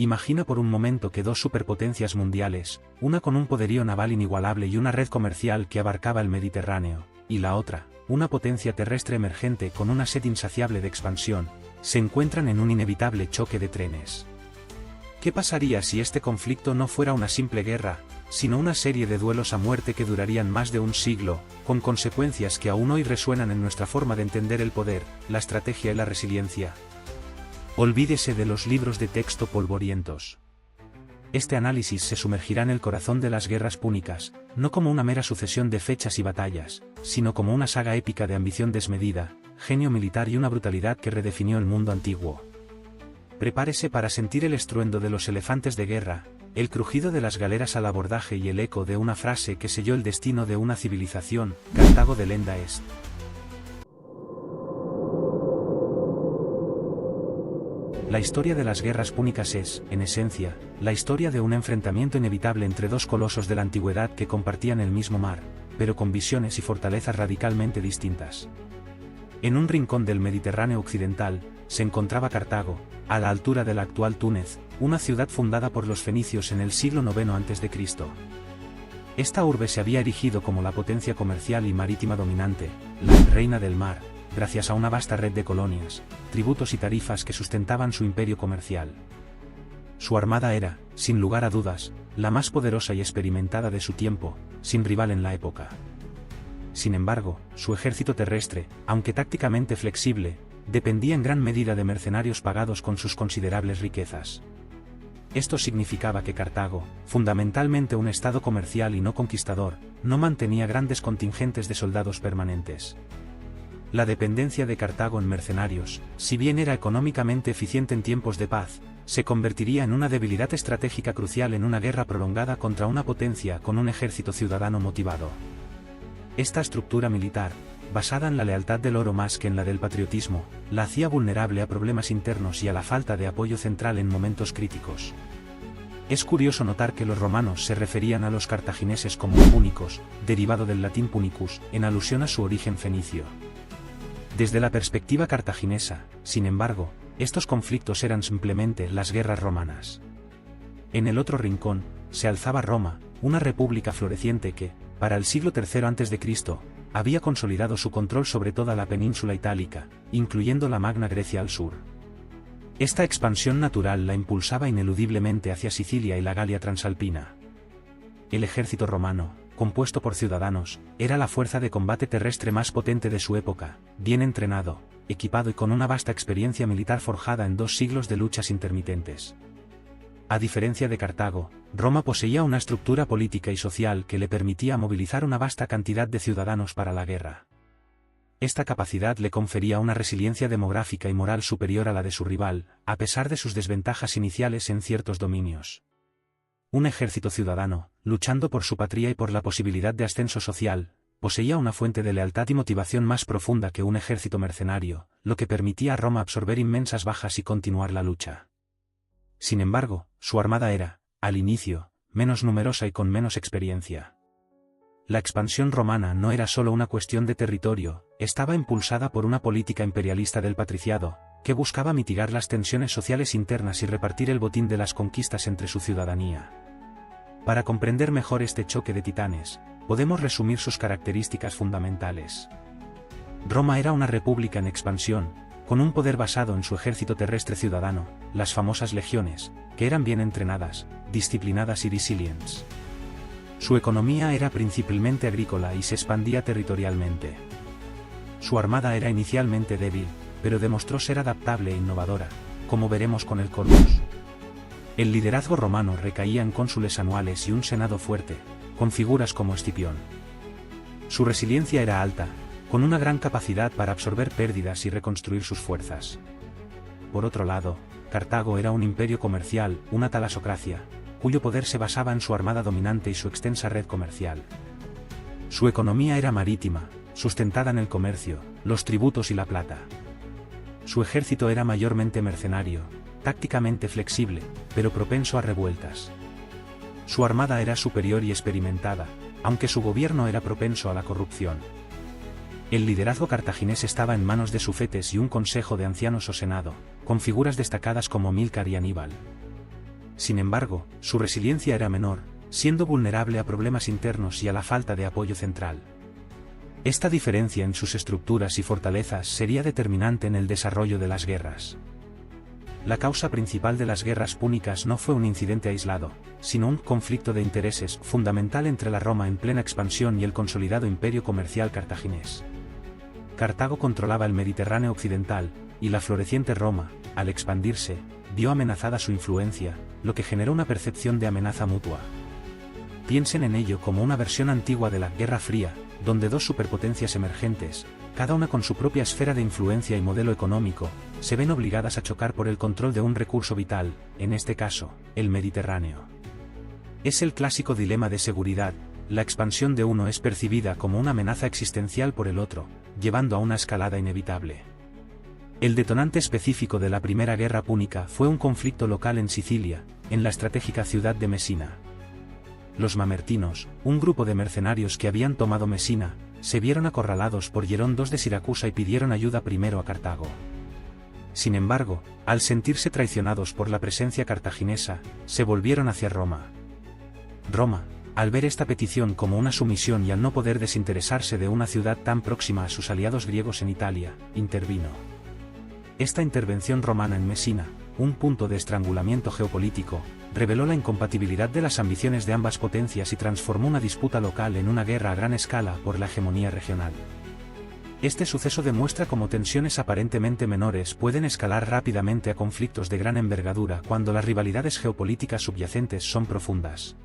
Imagina por un momento que dos superpotencias mundiales, una con un poderío naval inigualable y una red comercial que abarcaba el Mediterráneo, y la otra, una potencia terrestre emergente con una sed insaciable de expansión, se encuentran en un inevitable choque de trenes. ¿Qué pasaría si este conflicto no fuera una simple guerra, sino una serie de duelos a muerte que durarían más de un siglo, con consecuencias que aún hoy resuenan en nuestra forma de entender el poder, la estrategia y la resiliencia? Olvídese de los libros de texto polvorientos. Este análisis se sumergirá en el corazón de las guerras púnicas, no como una mera sucesión de fechas y batallas, sino como una saga épica de ambición desmedida, genio militar y una brutalidad que redefinió el mundo antiguo. Prepárese para sentir el estruendo de los elefantes de guerra, el crujido de las galeras al abordaje y el eco de una frase que selló el destino de una civilización: Cartago de Lenda Est. La historia de las guerras púnicas es, en esencia, la historia de un enfrentamiento inevitable entre dos colosos de la antigüedad que compartían el mismo mar, pero con visiones y fortalezas radicalmente distintas. En un rincón del Mediterráneo occidental, se encontraba Cartago, a la altura de la actual Túnez, una ciudad fundada por los fenicios en el siglo IX a.C. Esta urbe se había erigido como la potencia comercial y marítima dominante, la reina del mar, gracias a una vasta red de colonias, tributos y tarifas que sustentaban su imperio comercial. Su armada era, sin lugar a dudas, la más poderosa y experimentada de su tiempo, sin rival en la época. Sin embargo, su ejército terrestre, aunque tácticamente flexible, dependía en gran medida de mercenarios pagados con sus considerables riquezas. Esto significaba que Cartago, fundamentalmente un estado comercial y no conquistador, no mantenía grandes contingentes de soldados permanentes. La dependencia de Cartago en mercenarios, si bien era económicamente eficiente en tiempos de paz, se convertiría en una debilidad estratégica crucial en una guerra prolongada contra una potencia con un ejército ciudadano motivado. Esta estructura militar, basada en la lealtad del oro más que en la del patriotismo, la hacía vulnerable a problemas internos y a la falta de apoyo central en momentos críticos. Es curioso notar que los romanos se referían a los cartagineses como púnicos, derivado del latín punicus, en alusión a su origen fenicio. Desde la perspectiva cartaginesa, sin embargo, estos conflictos eran simplemente las guerras romanas. En el otro rincón, se alzaba Roma, una república floreciente que, para el siglo III a.C., había consolidado su control sobre toda la península itálica, incluyendo la Magna Grecia al sur. Esta expansión natural la impulsaba ineludiblemente hacia Sicilia y la Galia transalpina. El ejército romano, compuesto por ciudadanos, era la fuerza de combate terrestre más potente de su época, bien entrenado, equipado y con una vasta experiencia militar forjada en 2 siglos de luchas intermitentes. A diferencia de Cartago, Roma poseía una estructura política y social que le permitía movilizar una vasta cantidad de ciudadanos para la guerra. Esta capacidad le confería una resiliencia demográfica y moral superior a la de su rival, a pesar de sus desventajas iniciales en ciertos dominios. Un ejército ciudadano, luchando por su patria y por la posibilidad de ascenso social, poseía una fuente de lealtad y motivación más profunda que un ejército mercenario, lo que permitía a Roma absorber inmensas bajas y continuar la lucha. Sin embargo, su armada era, al inicio, menos numerosa y con menos experiencia. La expansión romana no era solo una cuestión de territorio, estaba impulsada por una política imperialista del patriciado, que buscaba mitigar las tensiones sociales internas y repartir el botín de las conquistas entre su ciudadanía. Para comprender mejor este choque de titanes, podemos resumir sus características fundamentales. Roma era una república en expansión, con un poder basado en su ejército terrestre ciudadano, las famosas legiones, que eran bien entrenadas, disciplinadas y resilientes. Su economía era principalmente agrícola y se expandía territorialmente. Su armada era inicialmente débil, pero demostró ser adaptable e innovadora, como veremos con el Corpus. El liderazgo romano recaía en cónsules anuales y un senado fuerte, con figuras como Escipión. Su resiliencia era alta, con una gran capacidad para absorber pérdidas y reconstruir sus fuerzas. Por otro lado, Cartago era un imperio comercial, una talasocracia, cuyo poder se basaba en su armada dominante y su extensa red comercial. Su economía era marítima, sustentada en el comercio, los tributos y la plata. Su ejército era mayormente mercenario, tácticamente flexible, pero propenso a revueltas. Su armada era superior y experimentada, aunque su gobierno era propenso a la corrupción. El liderazgo cartaginés estaba en manos de sufetes y un consejo de ancianos o senado, con figuras destacadas como Amílcar y Aníbal. Sin embargo, su resiliencia era menor, siendo vulnerable a problemas internos y a la falta de apoyo central. Esta diferencia en sus estructuras y fortalezas sería determinante en el desarrollo de las guerras. La causa principal de las guerras púnicas no fue un incidente aislado, sino un conflicto de intereses fundamental entre la Roma en plena expansión y el consolidado imperio comercial cartaginés. Cartago controlaba el Mediterráneo occidental, y la floreciente Roma, al expandirse, vio amenazada su influencia, lo que generó una percepción de amenaza mutua. Piensen en ello como una versión antigua de la Guerra Fría, donde dos superpotencias emergentes, cada una con su propia esfera de influencia y modelo económico, se ven obligadas a chocar por el control de un recurso vital, en este caso, el Mediterráneo. Es el clásico dilema de seguridad: la expansión de uno es percibida como una amenaza existencial por el otro, llevando a una escalada inevitable. El detonante específico de la Primera Guerra Púnica fue un conflicto local en Sicilia, en la estratégica ciudad de Mesina. Los mamertinos, un grupo de mercenarios que habían tomado Mesina, se vieron acorralados por Hierón II de Siracusa y pidieron ayuda primero a Cartago. Sin embargo, al sentirse traicionados por la presencia cartaginesa, se volvieron hacia Roma. Roma, al ver esta petición como una sumisión y al no poder desinteresarse de una ciudad tan próxima a sus aliados griegos en Italia, intervino. Esta intervención romana en Mesina, un punto de estrangulamiento geopolítico, reveló la incompatibilidad de las ambiciones de ambas potencias y transformó una disputa local en una guerra a gran escala por la hegemonía regional. Este suceso demuestra cómo tensiones aparentemente menores pueden escalar rápidamente a conflictos de gran envergadura cuando las rivalidades geopolíticas subyacentes son profundas.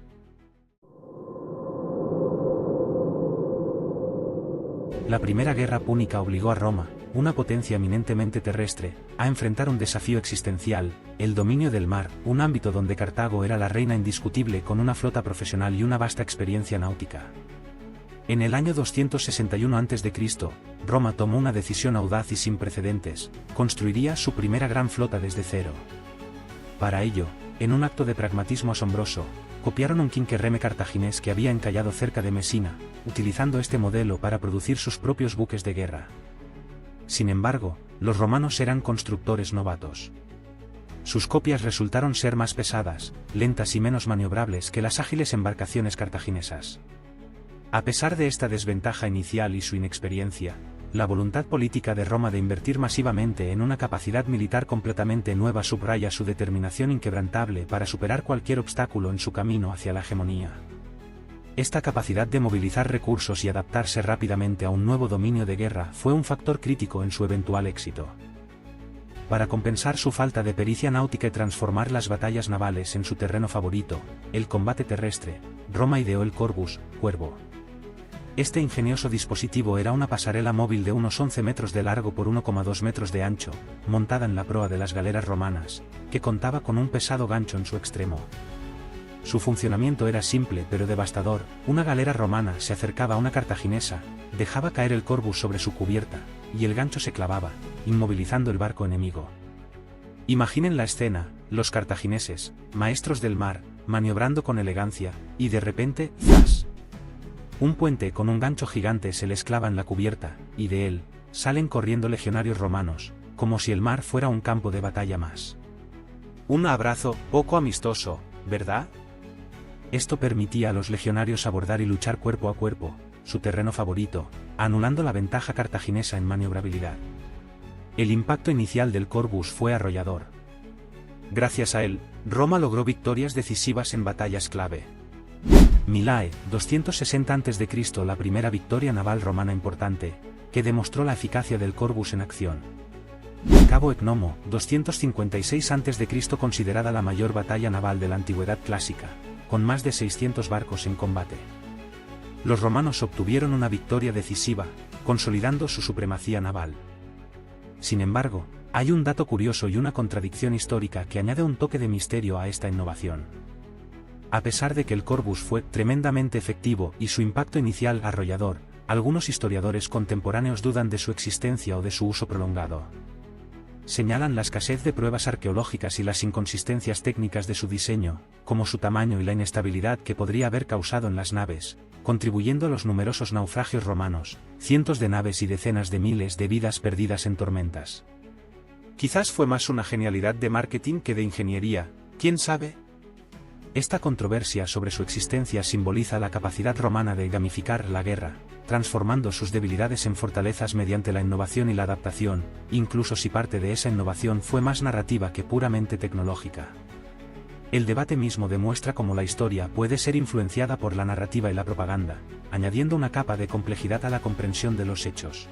La Primera Guerra Púnica obligó a Roma, una potencia eminentemente terrestre, a enfrentar un desafío existencial: el dominio del mar, un ámbito donde Cartago era la reina indiscutible con una flota profesional y una vasta experiencia náutica. En el año 261 a.C., Roma tomó una decisión audaz y sin precedentes: construiría su primera gran flota desde cero. Para ello, en un acto de pragmatismo asombroso, copiaron un quinquerreme cartaginés que había encallado cerca de Mesina, utilizando este modelo para producir sus propios buques de guerra. Sin embargo, los romanos eran constructores novatos. Sus copias resultaron ser más pesadas, lentas y menos maniobrables que las ágiles embarcaciones cartaginesas. A pesar de esta desventaja inicial y su inexperiencia, la voluntad política de Roma de invertir masivamente en una capacidad militar completamente nueva subraya su determinación inquebrantable para superar cualquier obstáculo en su camino hacia la hegemonía. Esta capacidad de movilizar recursos y adaptarse rápidamente a un nuevo dominio de guerra fue un factor crítico en su eventual éxito. Para compensar su falta de pericia náutica y transformar las batallas navales en su terreno favorito, el combate terrestre, Roma ideó el Corvus, cuervo. Este ingenioso dispositivo era una pasarela móvil de unos 11 metros de largo por 1,2 metros de ancho, montada en la proa de las galeras romanas, que contaba con un pesado gancho en su extremo. Su funcionamiento era simple pero devastador: una galera romana se acercaba a una cartaginesa, dejaba caer el Corvus sobre su cubierta, y el gancho se clavaba, inmovilizando el barco enemigo. Imaginen la escena: los cartagineses, maestros del mar, maniobrando con elegancia, y de repente, ¡zas! Un puente con un gancho gigante se les clava en la cubierta, y de él salen corriendo legionarios romanos, como si el mar fuera un campo de batalla más. Un abrazo poco amistoso, ¿verdad? Esto permitía a los legionarios abordar y luchar cuerpo a cuerpo, su terreno favorito, anulando la ventaja cartaginesa en maniobrabilidad. El impacto inicial del Corvus fue arrollador. Gracias a él, Roma logró victorias decisivas en batallas clave. Milae, 260 a.C., la primera victoria naval romana importante, que demostró la eficacia del Corvus en acción. Cabo Ecnomo, 256 a.C., considerada la mayor batalla naval de la antigüedad clásica, con más de 600 barcos en combate. Los romanos obtuvieron una victoria decisiva, consolidando su supremacía naval. Sin embargo, hay un dato curioso y una contradicción histórica que añade un toque de misterio a esta innovación. A pesar de que el Corvus fue tremendamente efectivo y su impacto inicial arrollador, algunos historiadores contemporáneos dudan de su existencia o de su uso prolongado. Señalan la escasez de pruebas arqueológicas y las inconsistencias técnicas de su diseño, como su tamaño y la inestabilidad que podría haber causado en las naves, contribuyendo a los numerosos naufragios romanos, cientos de naves y decenas de miles de vidas perdidas en tormentas. Quizás fue más una genialidad de marketing que de ingeniería, ¿quién sabe? Esta controversia sobre su existencia simboliza la capacidad romana de gamificar la guerra, transformando sus debilidades en fortalezas mediante la innovación y la adaptación, incluso si parte de esa innovación fue más narrativa que puramente tecnológica. El debate mismo demuestra cómo la historia puede ser influenciada por la narrativa y la propaganda, añadiendo una capa de complejidad a la comprensión de los hechos.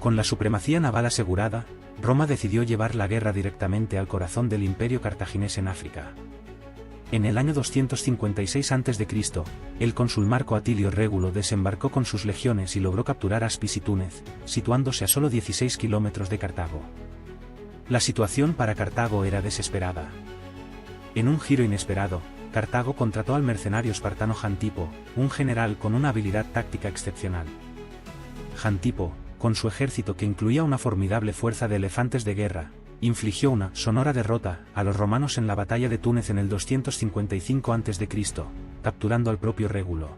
Con la supremacía naval asegurada, Roma decidió llevar la guerra directamente al corazón del imperio cartaginés en África. En el año 256 a.C., el cónsul Marco Atilio Régulo desembarcó con sus legiones y logró capturar Aspis y Túnez, situándose a solo 16 kilómetros de Cartago. La situación para Cartago era desesperada. En un giro inesperado, Cartago contrató al mercenario espartano Jantipo, un general con una habilidad táctica excepcional. Jantipo, con su ejército que incluía una formidable fuerza de elefantes de guerra, infligió una sonora derrota a los romanos en la batalla de Túnez en el 255 a.C., capturando al propio Régulo.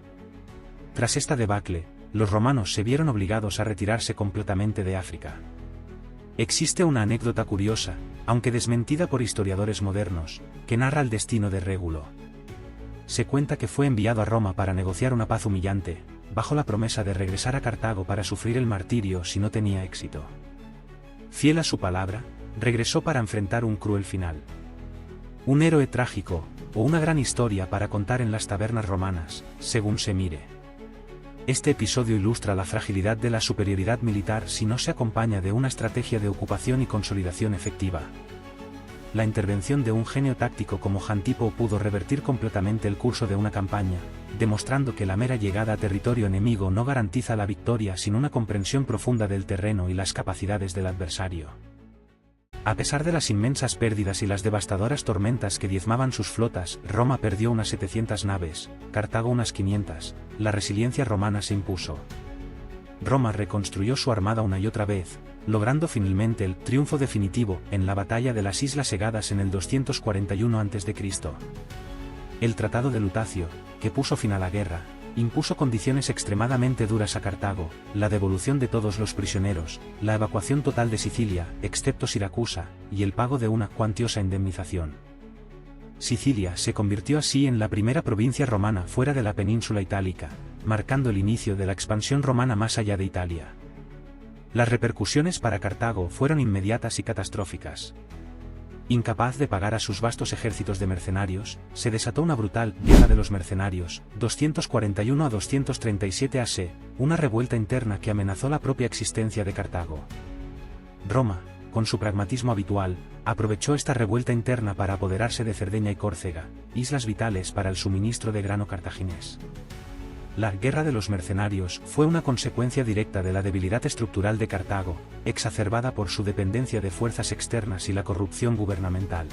Tras esta debacle, los romanos se vieron obligados a retirarse completamente de África. Existe una anécdota curiosa, aunque desmentida por historiadores modernos, que narra el destino de Régulo. Se cuenta que fue enviado a Roma para negociar una paz humillante, bajo la promesa de regresar a Cartago para sufrir el martirio si no tenía éxito. Fiel a su palabra, regresó para enfrentar un cruel final. Un héroe trágico, o una gran historia para contar en las tabernas romanas, según se mire. Este episodio ilustra la fragilidad de la superioridad militar si no se acompaña de una estrategia de ocupación y consolidación efectiva. La intervención de un genio táctico como Jantipo pudo revertir completamente el curso de una campaña, demostrando que la mera llegada a territorio enemigo no garantiza la victoria sin una comprensión profunda del terreno y las capacidades del adversario. A pesar de las inmensas pérdidas y las devastadoras tormentas que diezmaban sus flotas, Roma perdió unas 700 naves, Cartago unas 500, la resiliencia romana se impuso. Roma reconstruyó su armada una y otra vez, logrando finalmente el triunfo definitivo en la batalla de las Islas Egadas en el 241 a.C. El Tratado de Lutacio, que puso fin a la guerra, impuso condiciones extremadamente duras a Cartago, la devolución de todos los prisioneros, la evacuación total de Sicilia, excepto Siracusa, y el pago de una cuantiosa indemnización. Sicilia se convirtió así en la primera provincia romana fuera de la península itálica, marcando el inicio de la expansión romana más allá de Italia. Las repercusiones para Cartago fueron inmediatas y catastróficas. Incapaz de pagar a sus vastos ejércitos de mercenarios, se desató una brutal guerra de los mercenarios, 241 a 237 a.C., una revuelta interna que amenazó la propia existencia de Cartago. Roma, con su pragmatismo habitual, aprovechó esta revuelta interna para apoderarse de Cerdeña y Córcega, islas vitales para el suministro de grano cartaginés. La guerra de los mercenarios fue una consecuencia directa de la debilidad estructural de Cartago, exacerbada por su dependencia de fuerzas externas y la corrupción gubernamental.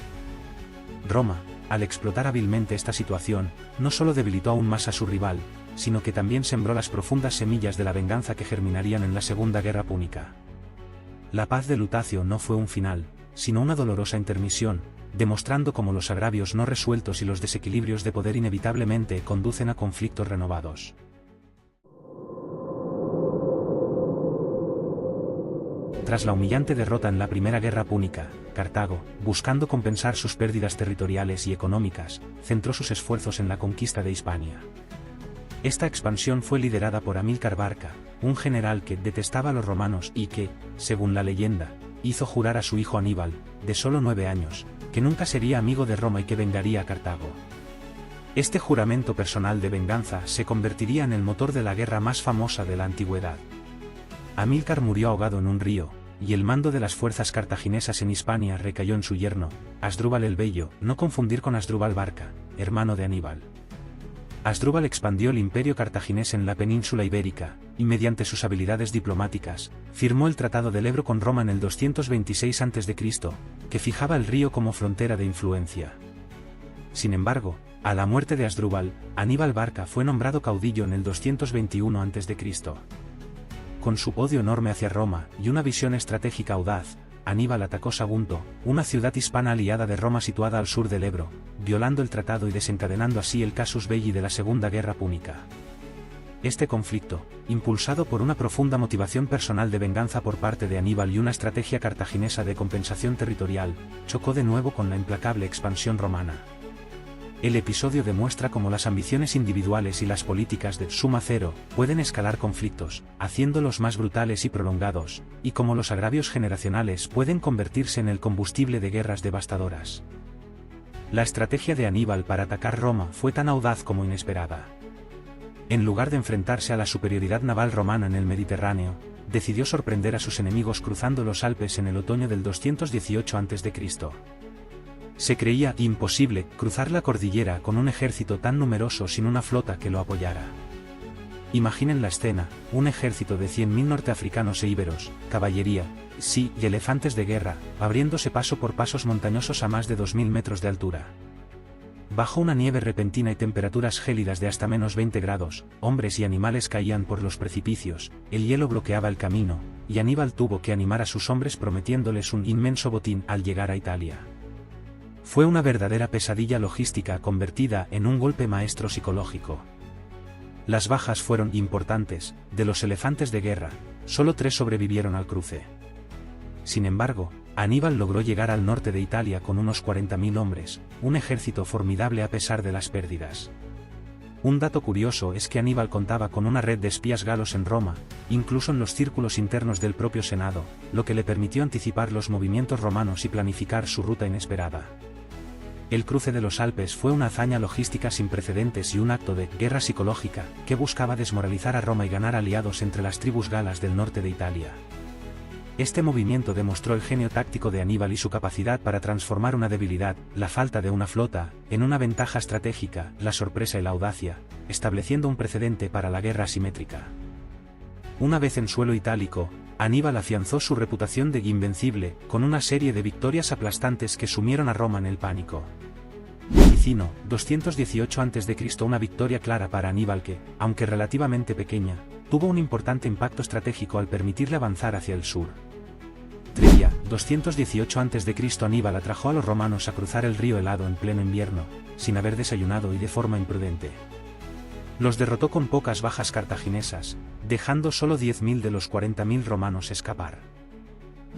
Roma, al explotar hábilmente esta situación, no solo debilitó aún más a su rival, sino que también sembró las profundas semillas de la venganza que germinarían en la Segunda Guerra Púnica. La paz de Lutacio no fue un final, sino una dolorosa intermisión, demostrando cómo los agravios no resueltos y los desequilibrios de poder inevitablemente conducen a conflictos renovados. Tras la humillante derrota en la Primera Guerra Púnica, Cartago, buscando compensar sus pérdidas territoriales y económicas, centró sus esfuerzos en la conquista de Hispania. Esta expansión fue liderada por Amílcar Barca, un general que detestaba a los romanos y que, según la leyenda, hizo jurar a su hijo Aníbal, de solo 9 años, que nunca sería amigo de Roma y que vengaría a Cartago. Este juramento personal de venganza se convertiría en el motor de la guerra más famosa de la antigüedad. Amílcar murió ahogado en un río, y el mando de las fuerzas cartaginesas en Hispania recayó en su yerno, Asdrúbal el Bello, no confundir con Asdrúbal Barca, hermano de Aníbal. Asdrúbal expandió el imperio cartaginés en la península ibérica, y mediante sus habilidades diplomáticas, firmó el Tratado del Ebro con Roma en el 226 a.C., que fijaba el río como frontera de influencia. Sin embargo, a la muerte de Asdrúbal, Aníbal Barca fue nombrado caudillo en el 221 a.C. Con su odio enorme hacia Roma y una visión estratégica audaz, Aníbal atacó Sagunto, una ciudad hispana aliada de Roma situada al sur del Ebro, violando el tratado y desencadenando así el casus belli de la Segunda Guerra Púnica. Este conflicto, impulsado por una profunda motivación personal de venganza por parte de Aníbal y una estrategia cartaginesa de compensación territorial, chocó de nuevo con la implacable expansión romana. El episodio demuestra cómo las ambiciones individuales y las políticas de suma cero pueden escalar conflictos, haciéndolos más brutales y prolongados, y cómo los agravios generacionales pueden convertirse en el combustible de guerras devastadoras. La estrategia de Aníbal para atacar Roma fue tan audaz como inesperada. En lugar de enfrentarse a la superioridad naval romana en el Mediterráneo, decidió sorprender a sus enemigos cruzando los Alpes en el otoño del 218 a.C. Se creía imposible cruzar la cordillera con un ejército tan numeroso sin una flota que lo apoyara. Imaginen la escena: un ejército de 100.000 norteafricanos e íberos, caballería, sí y elefantes de guerra, abriéndose paso por pasos montañosos a más de 2.000 metros de altura. Bajo una nieve repentina y temperaturas gélidas de hasta -20 grados, hombres y animales caían por los precipicios, el hielo bloqueaba el camino, y Aníbal tuvo que animar a sus hombres prometiéndoles un inmenso botín al llegar a Italia. Fue una verdadera pesadilla logística convertida en un golpe maestro psicológico. Las bajas fueron importantes: de los elefantes de guerra, solo 3 sobrevivieron al cruce. Sin embargo, Aníbal logró llegar al norte de Italia con unos 40.000 hombres, un ejército formidable a pesar de las pérdidas. Un dato curioso es que Aníbal contaba con una red de espías galos en Roma, incluso en los círculos internos del propio Senado, lo que le permitió anticipar los movimientos romanos y planificar su ruta inesperada. El cruce de los Alpes fue una hazaña logística sin precedentes y un acto de guerra psicológica que buscaba desmoralizar a Roma y ganar aliados entre las tribus galas del norte de Italia. Este movimiento demostró el genio táctico de Aníbal y su capacidad para transformar una debilidad, la falta de una flota, en una ventaja estratégica, la sorpresa y la audacia, estableciendo un precedente para la guerra asimétrica. Una vez en suelo itálico, Aníbal afianzó su reputación de invencible, con una serie de victorias aplastantes que sumieron a Roma en el pánico. Licino, 218 a.C. Una victoria clara para Aníbal que, aunque relativamente pequeña, tuvo un importante impacto estratégico al permitirle avanzar hacia el sur. Trivia, 218 a.C. Aníbal atrajo a los romanos a cruzar el río helado en pleno invierno, sin haber desayunado y de forma imprudente. Los derrotó con pocas bajas cartaginesas, dejando solo 10.000 de los 40.000 romanos escapar.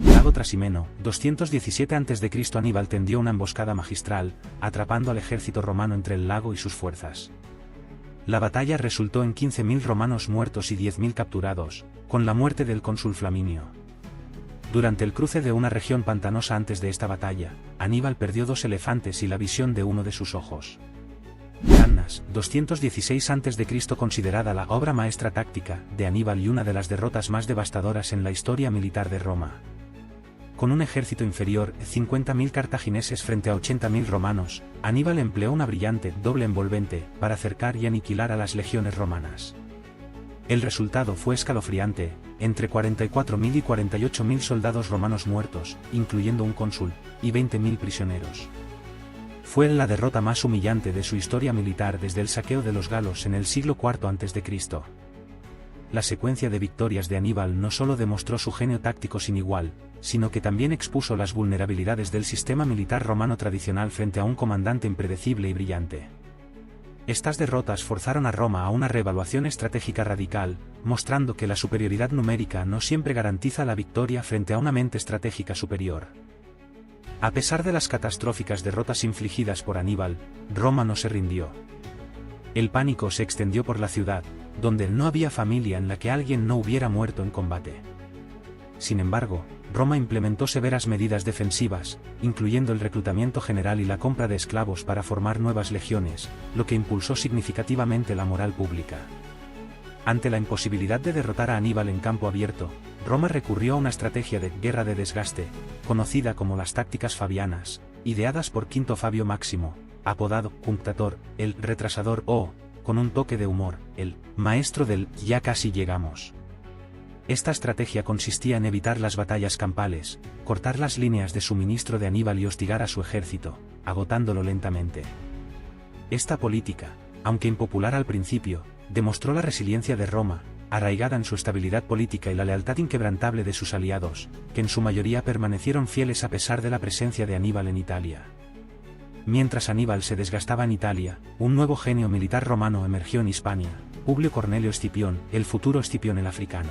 Lago Trasimeno, 217 a.C. Aníbal tendió una emboscada magistral, atrapando al ejército romano entre el lago y sus fuerzas. La batalla resultó en 15.000 romanos muertos y 10.000 capturados, con la muerte del cónsul Flaminio. Durante el cruce de una región pantanosa antes de esta batalla, Aníbal perdió 2 elefantes y la visión de uno de sus ojos. Cannas, 216 a.C. considerada la obra maestra táctica de Aníbal y una de las derrotas más devastadoras en la historia militar de Roma. Con un ejército inferior, 50.000 cartagineses frente a 80.000 romanos, Aníbal empleó una brillante doble envolvente para acercar y aniquilar a las legiones romanas. El resultado fue escalofriante: entre 44.000 y 48.000 soldados romanos muertos, incluyendo un cónsul, y 20.000 prisioneros. Fue la derrota más humillante de su historia militar desde el saqueo de los galos en el siglo IV a.C. La secuencia de victorias de Aníbal no solo demostró su genio táctico sin igual, sino que también expuso las vulnerabilidades del sistema militar romano tradicional frente a un comandante impredecible y brillante. Estas derrotas forzaron a Roma a una reevaluación estratégica radical, mostrando que la superioridad numérica no siempre garantiza la victoria frente a una mente estratégica superior. A pesar de las catastróficas derrotas infligidas por Aníbal, Roma no se rindió. El pánico se extendió por la ciudad, donde no había familia en la que alguien no hubiera muerto en combate. Sin embargo, Roma implementó severas medidas defensivas, incluyendo el reclutamiento general y la compra de esclavos para formar nuevas legiones, lo que impulsó significativamente la moral pública. Ante la imposibilidad de derrotar a Aníbal en campo abierto, Roma recurrió a una estrategia de guerra de desgaste, conocida como las tácticas fabianas, ideadas por Quinto Fabio Máximo, apodado Cunctator, el retrasador o, con un toque de humor, el maestro del ya casi llegamos. Esta estrategia consistía en evitar las batallas campales, cortar las líneas de suministro de Aníbal y hostigar a su ejército, agotándolo lentamente. Esta política, aunque impopular al principio, demostró la resiliencia de Roma, arraigada en su estabilidad política y la lealtad inquebrantable de sus aliados, que en su mayoría permanecieron fieles a pesar de la presencia de Aníbal en Italia. Mientras Aníbal se desgastaba en Italia, un nuevo genio militar romano emergió en Hispania, Publio Cornelio Escipión, el futuro Escipión el africano.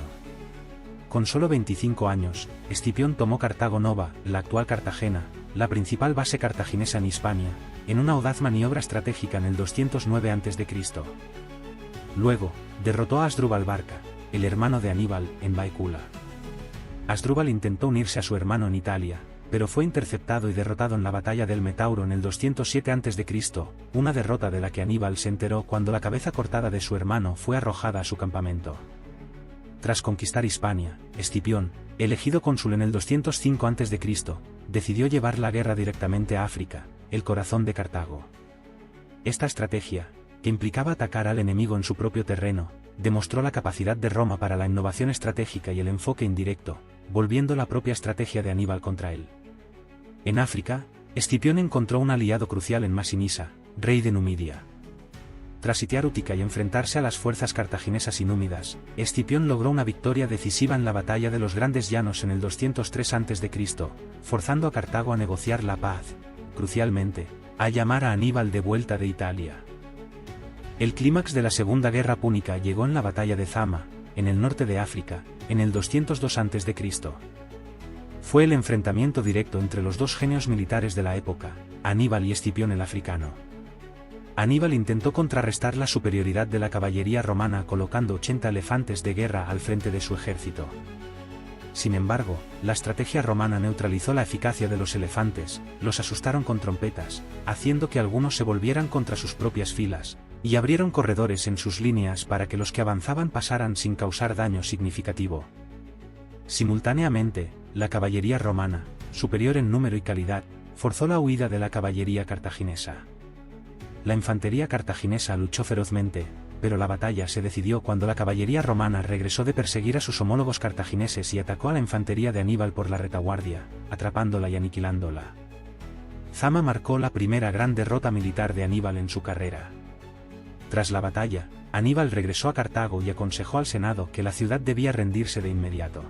Con solo 25 años, Escipión tomó Cartago Nova, la actual Cartagena, la principal base cartaginesa en Hispania, en una audaz maniobra estratégica en el 209 a.C. Luego, derrotó a Asdrúbal Barca, el hermano de Aníbal, en Baecula. Asdrúbal intentó unirse a su hermano en Italia, pero fue interceptado y derrotado en la batalla del Metauro en el 207 a.C., una derrota de la que Aníbal se enteró cuando la cabeza cortada de su hermano fue arrojada a su campamento. Tras conquistar Hispania, Escipión, elegido cónsul en el 205 a.C., decidió llevar la guerra directamente a África, el corazón de Cartago. Esta estrategia, que implicaba atacar al enemigo en su propio terreno, demostró la capacidad de Roma para la innovación estratégica y el enfoque indirecto, volviendo la propia estrategia de Aníbal contra él. En África, Escipión encontró un aliado crucial en Masinisa, rey de Numidia. Tras sitiar Útica y enfrentarse a las fuerzas cartaginesas y númidas, Escipión logró una victoria decisiva en la batalla de los Grandes Llanos en el 203 a.C., forzando a Cartago a negociar la paz, crucialmente, a llamar a Aníbal de vuelta de Italia. El clímax de la Segunda Guerra Púnica llegó en la batalla de Zama, en el norte de África, en el 202 a.C. Fue el enfrentamiento directo entre los dos genios militares de la época, Aníbal y Escipión el africano. Aníbal intentó contrarrestar la superioridad de la caballería romana colocando 80 elefantes de guerra al frente de su ejército. Sin embargo, la estrategia romana neutralizó la eficacia de los elefantes, los asustaron con trompetas, haciendo que algunos se volvieran contra sus propias filas, y abrieron corredores en sus líneas para que los que avanzaban pasaran sin causar daño significativo. Simultáneamente, la caballería romana, superior en número y calidad, forzó la huida de la caballería cartaginesa. La infantería cartaginesa luchó ferozmente, pero la batalla se decidió cuando la caballería romana regresó de perseguir a sus homólogos cartagineses y atacó a la infantería de Aníbal por la retaguardia, atrapándola y aniquilándola. Zama marcó la primera gran derrota militar de Aníbal en su carrera. Tras la batalla, Aníbal regresó a Cartago y aconsejó al Senado que la ciudad debía rendirse de inmediato.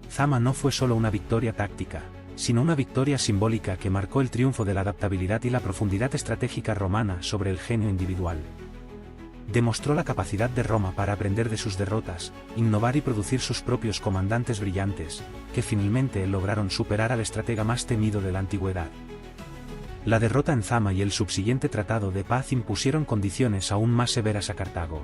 Zama no fue solo una victoria táctica, sino una victoria simbólica que marcó el triunfo de la adaptabilidad y la profundidad estratégica romana sobre el genio individual. Demostró la capacidad de Roma para aprender de sus derrotas, innovar y producir sus propios comandantes brillantes, que finalmente lograron superar al estratega más temido de la antigüedad. La derrota en Zama y el subsiguiente tratado de paz impusieron condiciones aún más severas a Cartago.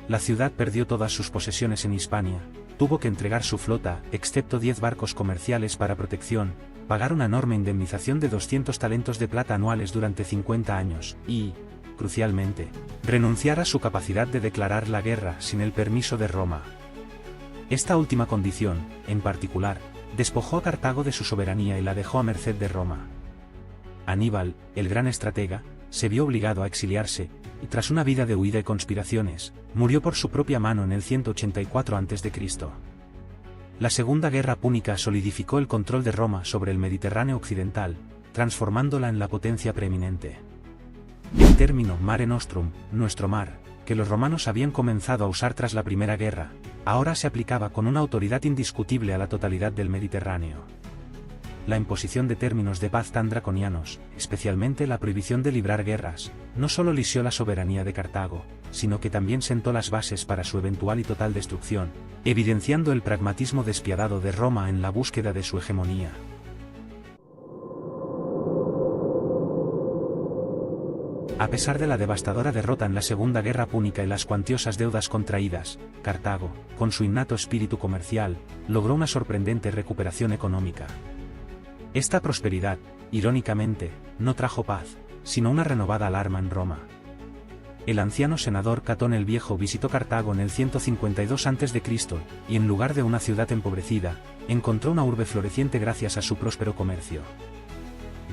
La ciudad perdió todas sus posesiones en Hispania, tuvo que entregar su flota, excepto 10 barcos comerciales para protección, pagar una enorme indemnización de 200 talentos de plata anuales durante 50 años, y, crucialmente, renunciar a su capacidad de declarar la guerra sin el permiso de Roma. Esta última condición, en particular, despojó a Cartago de su soberanía y la dejó a merced de Roma. Aníbal, el gran estratega, se vio obligado a exiliarse, y tras una vida de huida y conspiraciones, murió por su propia mano en el 184 a.C. La Segunda Guerra Púnica solidificó el control de Roma sobre el Mediterráneo occidental, transformándola en la potencia preeminente. El término Mare Nostrum, nuestro mar, que los romanos habían comenzado a usar tras la Primera Guerra, ahora se aplicaba con una autoridad indiscutible a la totalidad del Mediterráneo. La imposición de términos de paz tan draconianos, especialmente la prohibición de librar guerras, no solo lisió la soberanía de Cartago, sino que también sentó las bases para su eventual y total destrucción, evidenciando el pragmatismo despiadado de Roma en la búsqueda de su hegemonía. A pesar de la devastadora derrota en la Segunda Guerra Púnica y las cuantiosas deudas contraídas, Cartago, con su innato espíritu comercial, logró una sorprendente recuperación económica. Esta prosperidad, irónicamente, no trajo paz, sino una renovada alarma en Roma. El anciano senador Catón el Viejo visitó Cartago en el 152 a.C., y en lugar de una ciudad empobrecida, encontró una urbe floreciente gracias a su próspero comercio.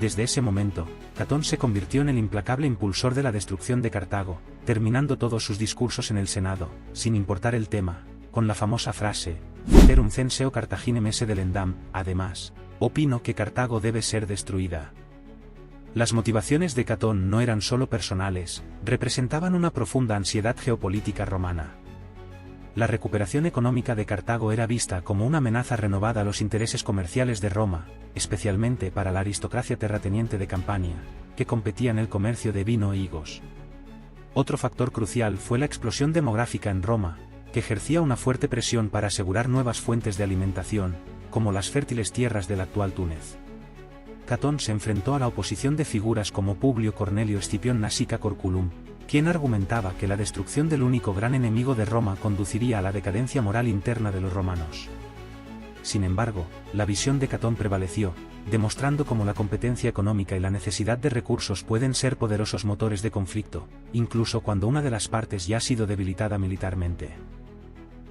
Desde ese momento, Catón se convirtió en el implacable impulsor de la destrucción de Cartago, terminando todos sus discursos en el Senado, sin importar el tema, con la famosa frase, Ceterum censeo Cartaginem esse delendam. Además, opino que Cartago debe ser destruida. Las motivaciones de Catón no eran solo personales, representaban una profunda ansiedad geopolítica romana. La recuperación económica de Cartago era vista como una amenaza renovada a los intereses comerciales de Roma, especialmente para la aristocracia terrateniente de Campania, que competía en el comercio de vino e higos. Otro factor crucial fue la explosión demográfica en Roma, que ejercía una fuerte presión para asegurar nuevas fuentes de alimentación, como las fértiles tierras del actual Túnez. Catón se enfrentó a la oposición de figuras como Publio Cornelio Escipión Nasica Corculum, quien argumentaba que la destrucción del único gran enemigo de Roma conduciría a la decadencia moral interna de los romanos. Sin embargo, la visión de Catón prevaleció, demostrando cómo la competencia económica y la necesidad de recursos pueden ser poderosos motores de conflicto, incluso cuando una de las partes ya ha sido debilitada militarmente.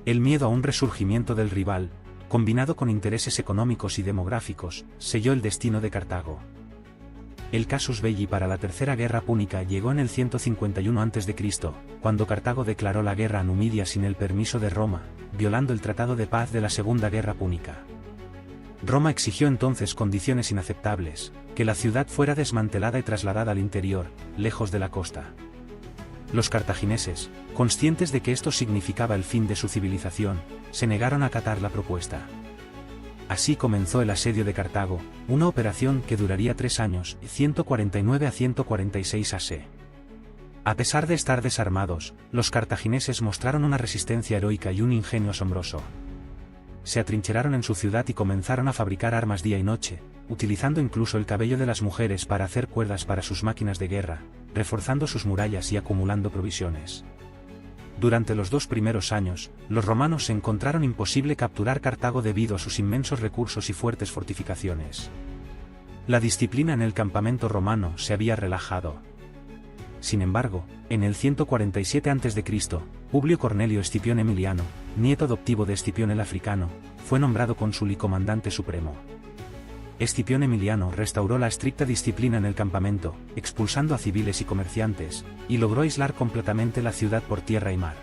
El miedo a un resurgimiento del rival, combinado con intereses económicos y demográficos, selló el destino de Cartago. El casus belli para la Tercera Guerra Púnica llegó en el 151 a.C., cuando Cartago declaró la guerra a Numidia sin el permiso de Roma, violando el Tratado de Paz de la Segunda Guerra Púnica. Roma exigió entonces condiciones inaceptables, que la ciudad fuera desmantelada y trasladada al interior, lejos de la costa. Los cartagineses, conscientes de que esto significaba el fin de su civilización, se negaron a acatar la propuesta. Así comenzó el asedio de Cartago, una operación que duraría 3 años, 149 a 146 a.C. A pesar de estar desarmados, los cartagineses mostraron una resistencia heroica y un ingenio asombroso. Se atrincheraron en su ciudad y comenzaron a fabricar armas día y noche, utilizando incluso el cabello de las mujeres para hacer cuerdas para sus máquinas de guerra, reforzando sus murallas y acumulando provisiones. Durante los 2 primeros años, los romanos se encontraron imposible capturar Cartago debido a sus inmensos recursos y fuertes fortificaciones. La disciplina en el campamento romano se había relajado. Sin embargo, en el 147 a.C., Publio Cornelio Escipión Emiliano, nieto adoptivo de Escipión el Africano, fue nombrado cónsul y comandante supremo. Escipión Emiliano restauró la estricta disciplina en el campamento, expulsando a civiles y comerciantes, y logró aislar completamente la ciudad por tierra y mar.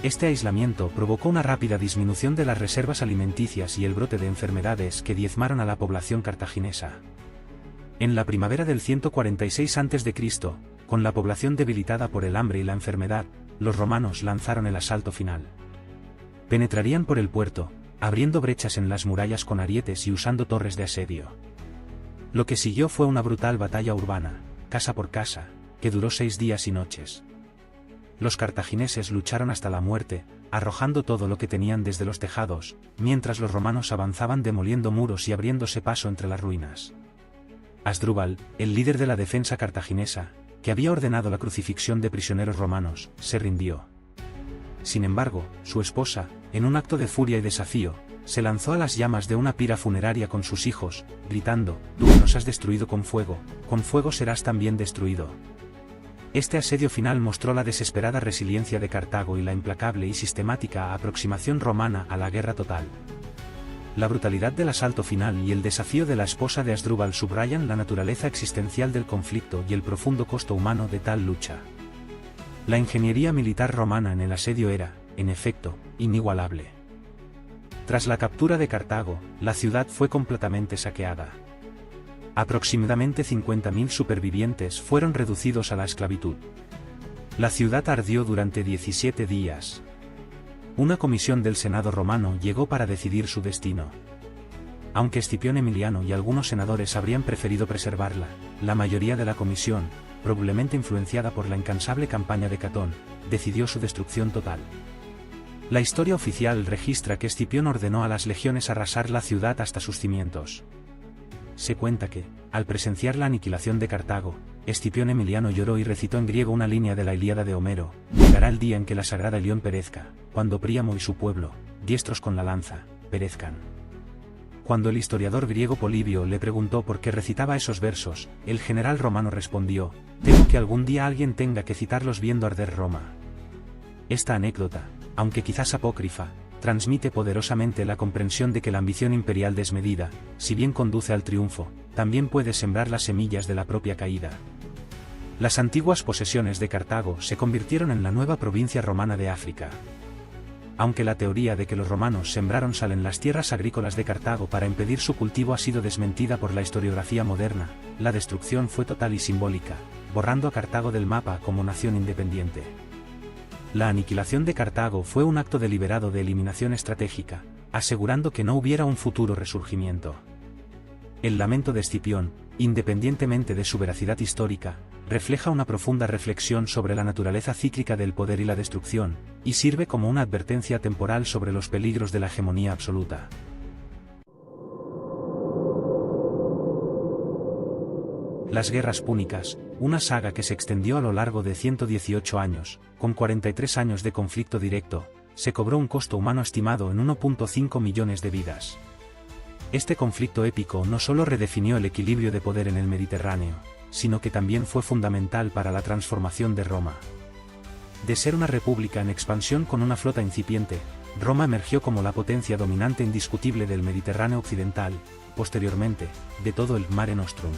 Este aislamiento provocó una rápida disminución de las reservas alimenticias y el brote de enfermedades que diezmaron a la población cartaginesa. En la primavera del 146 a.C., con la población debilitada por el hambre y la enfermedad, los romanos lanzaron el asalto final. Penetrarían por el puerto, abriendo brechas en las murallas con arietes y usando torres de asedio. Lo que siguió fue una brutal batalla urbana, casa por casa, que duró 6 días y noches. Los cartagineses lucharon hasta la muerte, arrojando todo lo que tenían desde los tejados, mientras los romanos avanzaban demoliendo muros y abriéndose paso entre las ruinas. Asdrúbal, el líder de la defensa cartaginesa, que había ordenado la crucifixión de prisioneros romanos, se rindió. Sin embargo, su esposa, en un acto de furia y desafío, se lanzó a las llamas de una pira funeraria con sus hijos, gritando: «Tú nos has destruido con fuego serás también destruido». Este asedio final mostró la desesperada resiliencia de Cartago y la implacable y sistemática aproximación romana a la guerra total. La brutalidad del asalto final y el desafío de la esposa de Asdrúbal subrayan la naturaleza existencial del conflicto y el profundo costo humano de tal lucha. La ingeniería militar romana en el asedio era, en efecto, inigualable. Tras la captura de Cartago, la ciudad fue completamente saqueada. Aproximadamente 50.000 supervivientes fueron reducidos a la esclavitud. La ciudad ardió durante 17 días. Una comisión del Senado romano llegó para decidir su destino. Aunque Escipión Emiliano y algunos senadores habrían preferido preservarla, la mayoría de la comisión, probablemente influenciada por la incansable campaña de Catón, decidió su destrucción total. La historia oficial registra que Escipión ordenó a las legiones arrasar la ciudad hasta sus cimientos. Se cuenta que, al presenciar la aniquilación de Cartago, Escipión Emiliano lloró y recitó en griego una línea de la Ilíada de Homero: «Llegará el día en que la sagrada Ilión perezca, cuando Príamo y su pueblo, diestros con la lanza, perezcan». Cuando el historiador griego Polibio le preguntó por qué recitaba esos versos, el general romano respondió: «Temo que algún día alguien tenga que citarlos viendo arder Roma». Esta anécdota, aunque quizás apócrifa, transmite poderosamente la comprensión de que la ambición imperial desmedida, si bien conduce al triunfo, también puede sembrar las semillas de la propia caída. Las antiguas posesiones de Cartago se convirtieron en la nueva provincia romana de África. Aunque la teoría de que los romanos sembraron sal en las tierras agrícolas de Cartago para impedir su cultivo ha sido desmentida por la historiografía moderna, la destrucción fue total y simbólica, borrando a Cartago del mapa como nación independiente. La aniquilación de Cartago fue un acto deliberado de eliminación estratégica, asegurando que no hubiera un futuro resurgimiento. El lamento de Escipión, independientemente de su veracidad histórica, refleja una profunda reflexión sobre la naturaleza cíclica del poder y la destrucción, y sirve como una advertencia temporal sobre los peligros de la hegemonía absoluta. Las guerras púnicas, una saga que se extendió a lo largo de 118 años, con 43 años de conflicto directo, se cobró un costo humano estimado en 1.5 millones de vidas. Este conflicto épico no solo redefinió el equilibrio de poder en el Mediterráneo, sino que también fue fundamental para la transformación de Roma. De ser una república en expansión con una flota incipiente, Roma emergió como la potencia dominante indiscutible del Mediterráneo occidental, posteriormente, de todo el Mare Nostrum.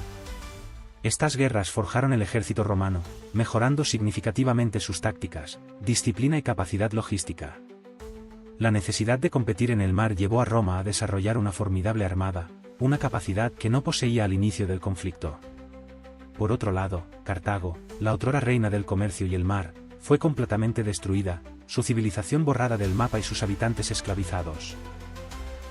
Estas guerras forjaron el ejército romano, mejorando significativamente sus tácticas, disciplina y capacidad logística. La necesidad de competir en el mar llevó a Roma a desarrollar una formidable armada, una capacidad que no poseía al inicio del conflicto. Por otro lado, Cartago, la otrora reina del comercio y el mar, fue completamente destruida, su civilización borrada del mapa y sus habitantes esclavizados.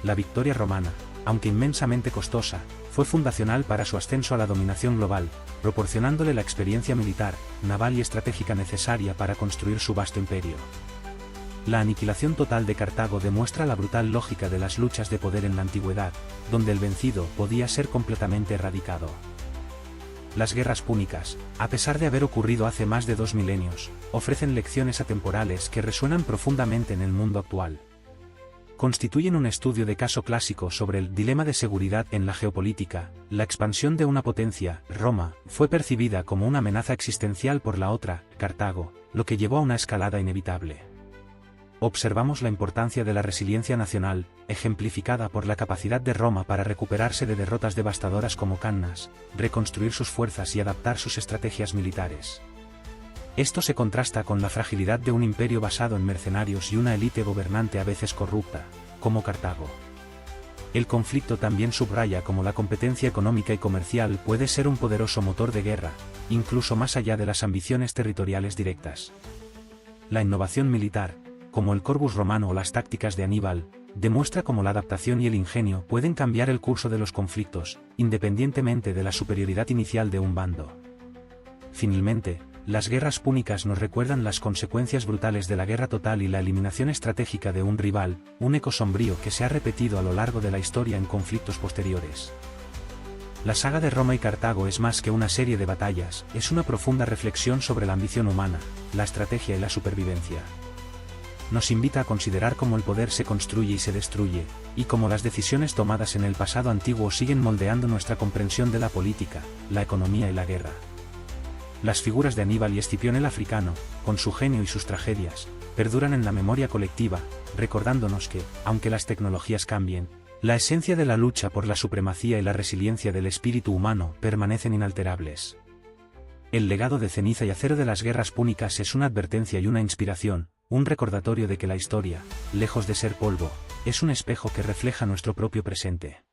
La victoria romana, aunque inmensamente costosa, fue fundacional para su ascenso a la dominación global, proporcionándole la experiencia militar, naval y estratégica necesaria para construir su vasto imperio. La aniquilación total de Cartago demuestra la brutal lógica de las luchas de poder en la antigüedad, donde el vencido podía ser completamente erradicado. Las guerras púnicas, a pesar de haber ocurrido hace más de 2 milenios, ofrecen lecciones atemporales que resuenan profundamente en el mundo actual. Constituyen un estudio de caso clásico sobre el dilema de seguridad en la geopolítica. La expansión de una potencia, Roma, fue percibida como una amenaza existencial por la otra, Cartago, lo que llevó a una escalada inevitable. Observamos la importancia de la resiliencia nacional, ejemplificada por la capacidad de Roma para recuperarse de derrotas devastadoras como Cannas, reconstruir sus fuerzas y adaptar sus estrategias militares. Esto se contrasta con la fragilidad de un imperio basado en mercenarios y una élite gobernante a veces corrupta, como Cartago. El conflicto también subraya cómo la competencia económica y comercial puede ser un poderoso motor de guerra, incluso más allá de las ambiciones territoriales directas. La innovación militar, como el Corvus Romano o las tácticas de Aníbal, demuestra cómo la adaptación y el ingenio pueden cambiar el curso de los conflictos, independientemente de la superioridad inicial de un bando. Finalmente, las guerras púnicas nos recuerdan las consecuencias brutales de la guerra total y la eliminación estratégica de un rival, un eco sombrío que se ha repetido a lo largo de la historia en conflictos posteriores. La saga de Roma y Cartago es más que una serie de batallas, es una profunda reflexión sobre la ambición humana, la estrategia y la supervivencia. Nos invita a considerar cómo el poder se construye y se destruye, y cómo las decisiones tomadas en el pasado antiguo siguen moldeando nuestra comprensión de la política, la economía y la guerra. Las figuras de Aníbal y Escipión el Africano, con su genio y sus tragedias, perduran en la memoria colectiva, recordándonos que, aunque las tecnologías cambien, la esencia de la lucha por la supremacía y la resiliencia del espíritu humano permanecen inalterables. El legado de ceniza y acero de las guerras púnicas es una advertencia y una inspiración, un recordatorio de que la historia, lejos de ser polvo, es un espejo que refleja nuestro propio presente.